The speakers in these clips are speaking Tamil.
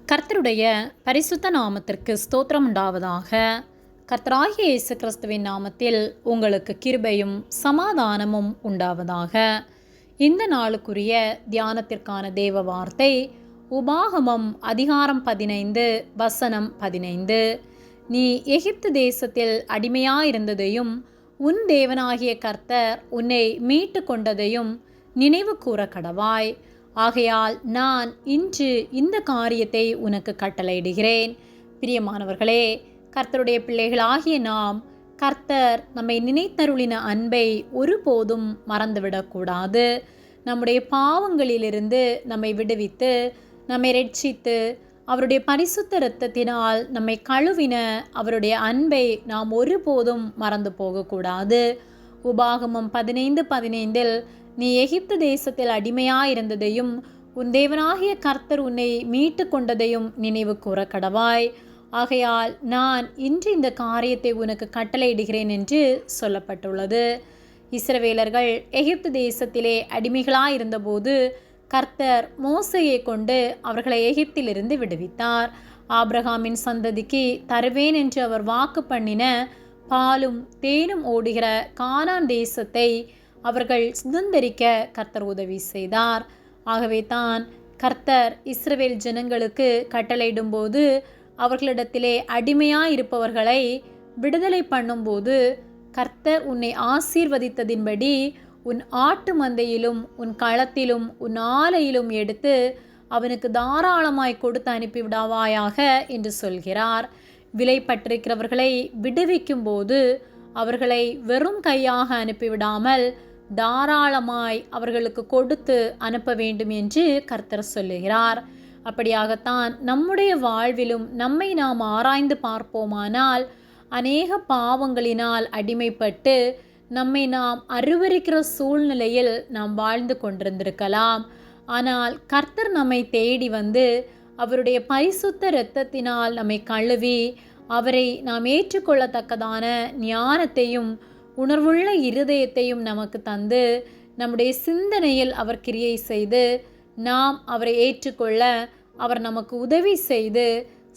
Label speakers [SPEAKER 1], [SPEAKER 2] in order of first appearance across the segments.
[SPEAKER 1] கர்த்தருடைய பரிசுத்த நாமத்திற்கு ஸ்தோத்திரம் உண்டாவதாக. கர்த்தராகிய இயேசு கிறிஸ்துவின் நாமத்தில் உங்களுக்கு கிருபையும் சமாதானமும் உண்டாவதாக. இந்த நாளுக்குரிய தியானத்திற்கான தேவ வார்த்தை உபாகமம் அதிகாரம் 15 வசனம் 15. நீ எகிப்து தேசத்தில் அடிமையாயிருந்ததையும் உன் தேவனாகிய கர்த்தர் உன்னை மீட்டு கொண்டதையும் நினைவு கூற கடவாய். ஆகையால் நான் இன்று இந்த காரியத்தை உனக்கு கட்டளையிடுகிறேன். பிரியமானவர்களே, கர்த்தருடைய பிள்ளைகளாகிய நாம் கர்த்தர் நம்மை நினைத்தருளின அன்பை ஒருபோதும் மறந்துவிடக்கூடாது. நம்முடைய பாவங்களிலிருந்து நம்மை விடுவித்து நம்மை ரட்சித்து அவருடைய பரிசுத்த இரத்தத்தினால் நம்மை கழுவின அவருடைய அன்பை நாம் ஒருபோதும் மறந்து போகக்கூடாது. உபாகமம் 15:15 நீ எகிப்து தேசத்தில் அடிமையாயிருந்ததையும் உன் தேவனாகிய கர்த்தர் உன்னை மீட்டு கொண்டதையும் நினைவு கூற கடவாய். ஆகையால் நான் இன்று இந்த காரியத்தை உனக்கு கட்டளையிடுகிறேன் என்று சொல்லப்பட்டுள்ளது. இஸ்ரவேலர்கள் எகிப்து தேசத்திலே அடிமைகளாயிருந்தபோது கர்த்தர் மோசையை கொண்டு அவர்களை எகிப்திலிருந்து விடுவித்தார். ஆபிரகாமின் சந்ததிக்கு தருவேன் என்று அவர் வாக்கு பண்ணின பாலும் தேனும் ஓடுகிற கானான் தேசத்தை அவர்கள் சுதந்தரிக்க கர்த்தர் உதவி செய்தார். ஆகவே தான் கர்த்தர் இஸ்ரவேல் ஜனங்களுக்கு கட்டளையிடும்போது அவர்களிடத்திலே அடிமையாயிருப்பவர்களை விடுதலை பண்ணும்போது கர்த்தர் உன்னை ஆசீர்வதித்ததின்படி உன் ஆட்டு மந்தையிலும் உன் களத்திலும் உன் ஆலையிலும் எடுத்து அவனுக்கு தாராளமாய் கொடுத்து அனுப்பிவிடாவாயாக என்று சொல்கிறார். விலை பற்றிருக்கிறவர்களை விடுவிக்கும் போது அவர்களை வெறும் கையாக அனுப்பிவிடாமல் தாராளமாய் அவர்களுக்கு கொடுத்து அனுப்ப வேண்டும் என்று கர்த்தர் சொல்லுகிறார். அப்படியாகத்தான் நம்முடைய வாழ்விலும் நம்மை நாம் ஆராய்ந்து பார்ப்போமானால் அநேக பாவங்களினால் அடிமைப்பட்டு நம்மை நாம் அருவருக்கிற சூழ்நிலையில் நாம் வாழ்ந்து கொண்டிருந்திருக்கலாம். ஆனால் கர்த்தர் நம்மை தேடி வந்து அவருடைய பரிசுத்த இரத்தத்தினால் நம்மை கழுவி அவரை நாம் ஏற்றுக்கொள்ளத்தக்கதான ஞானத்தையும் உணர்வுள்ள இருதயத்தையும் நமக்கு தந்து நம்முடைய சிந்தனையில் அவர் கிரியை செய்து நாம் அவரை ஏற்றுக்கொள்ள அவர் நமக்கு உதவி செய்து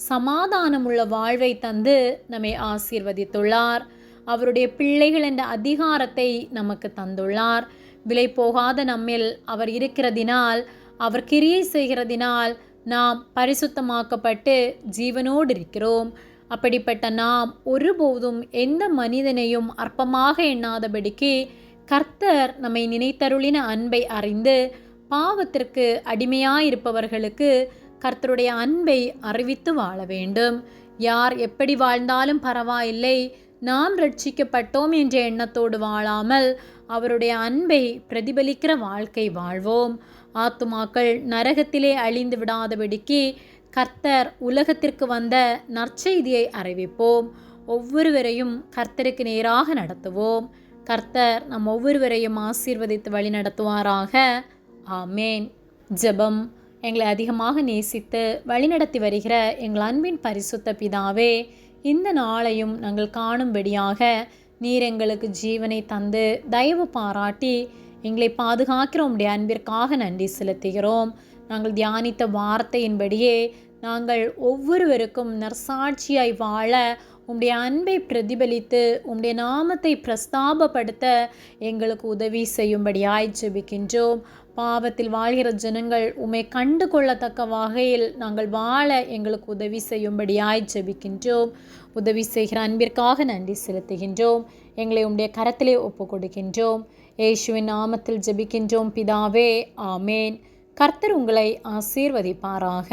[SPEAKER 1] சமாதானமுள்ள வாழ்வை தந்து நம்மை ஆசீர்வதித்துள்ளார். அவருடைய பிள்ளைகள் என்ற அதிகாரத்தை நமக்கு தந்துள்ளார். விலை போகாத நம்மில் அவர் இருக்கிறதினால் அவர் கிரியை செய்கிறதினால் நாம் பரிசுத்தமாக்கப்பட்டு ஜீவனோடு இருக்கிறோம். அப்படிப்பட்ட நாம் ஒருபோதும் எந்த மனிதனையும் அற்பமாக எண்ணாதபடிக்கு கர்த்தர் நம்மை நினைத்தருளின அன்பை அறிந்து பாவத்திற்கு அடிமையாயிருப்பவர்களுக்கு கர்த்தருடைய அன்பை அறிவித்து வாழ வேண்டும். யார் எப்படி வாழ்ந்தாலும் பரவாயில்லை, நாம் ரட்சிக்கப்பட்டோம் என்ற எண்ணத்தோடு வாழாமல் அவருடைய அன்பை பிரதிபலிக்கிற வாழ்க்கை வாழ்வோம். ஆத்துமாக்கள் நரகத்திலே அழிந்து விடாதபடிக்கு கர்த்தர் உலகத்திற்கு வந்த நற்செய்தியை அறிவிப்போம். ஒவ்வொருவரையும் கர்த்தருக்கு நேராக நடத்துவோம். கர்த்தர் நம் ஒவ்வொருவரையும் ஆசீர்வதித்து வழி நடத்துவாராக. ஆமேன். ஜெபம். எங்களை அதிகமாக நேசித்து வழிநடத்தி வருகிற எங்கள் அன்பின் பரிசுத்த பிதாவே, இந்த நாளையும் நாங்கள் காணும்படியாக நீர் எங்களுக்கு ஜீவனை தந்து தயவு பாராட்டி எங்களை பாதுகாக்கிற உம்முடைய அன்பிற்காக நன்றி செலுத்துகிறோம். நாங்கள் தியானித்த வார்த்தையின்படியே நாங்கள் ஒவ்வொருவருக்கும் நற்சாட்சியாய் வாழ உம்முடைய அன்பை பிரதிபலித்து உம்முடைய நாமத்தை பிரஸ்தாபப்படுத்த எங்களுக்கு உதவி செய்யும்படியாய் ஜெபிக்கின்றோம். பாவத்தில் வாழ்கிற ஜனங்கள் உம்மை கண்டு கொள்ளத்தக்க வகையில் நாங்கள் வாழ எங்களுக்கு உதவி செய்யும்படியாய் ஜெபிக்கின்றோம். உதவி செய்கிற அன்பிற்காக நன்றி செலுத்துகின்றோம். எங்களை உம்முடைய கரத்திலே ஒப்பு கொடுக்கின்றோம். இயேசுவின் நாமத்தில் ஜெபிக்கின்றோம் பிதாவே. ஆமேன். கர்த்தர் உங்களை ஆசீர்வதிப்பாராக.